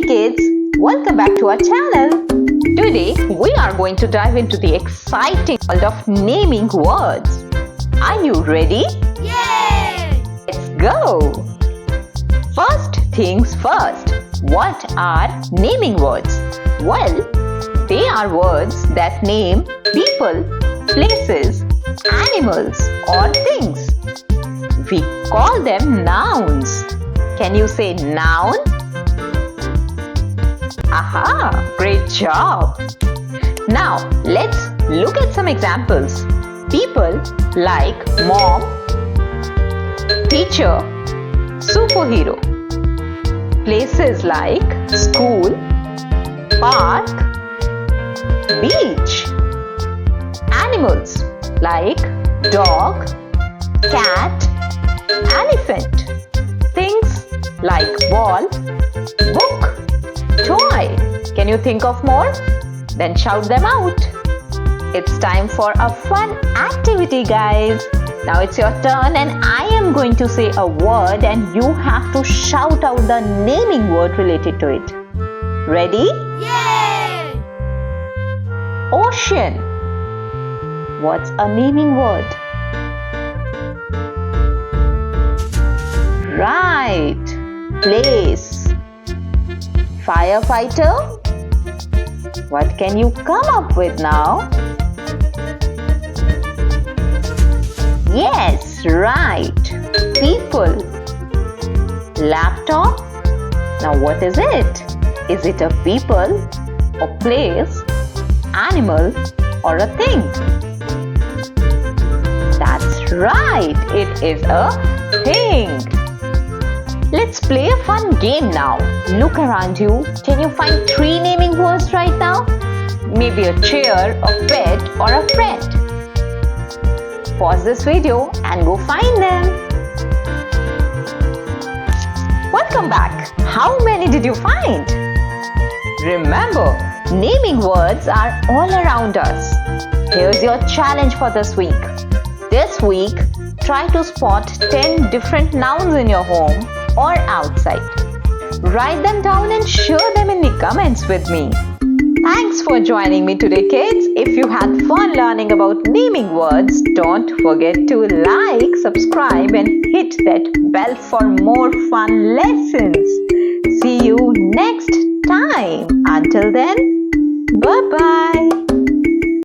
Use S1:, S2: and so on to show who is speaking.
S1: kids, welcome back to our channel. Today we are going to dive into the exciting world of naming words. Are you ready?
S2: Yay!
S1: Let's go! First things first, what are naming words? Well, they are words that name people, places, animals or things. We call them nouns. Can you say noun? Aha! Great job! Now, let's look at some examples. People like mom, teacher, superhero. Places like school, park, beach. Animals like dog, cat, elephant. Things like ball, book, toy. Can you think of more? Then shout them out. It's time for a fun activity, guys. Now it's your turn and I am going to say a word and you have to shout out the naming word related to it. Ready?
S2: Yay!
S1: Ocean. What's a naming word? Right. Place. Firefighter. What can you come up with now? Yes, right. People. Laptop. Now what is it? Is it a people, a place, animal or a thing? That's right. It is a thing. Let's play a fun game now. Look around you. Can you find 3 naming words right now? Maybe a chair, a pet or a friend. Pause this video and go find them. Welcome back. How many did you find? Remember, naming words are all around us. Here's your challenge for this week. This week, try to spot 10 different nouns in your home or outside. Write them down and share them in the comments with me. Thanks for joining me today, kids. If you had fun learning about naming words, don't forget to like, subscribe and hit that bell for more fun lessons. See you next time. Until then, bye-bye.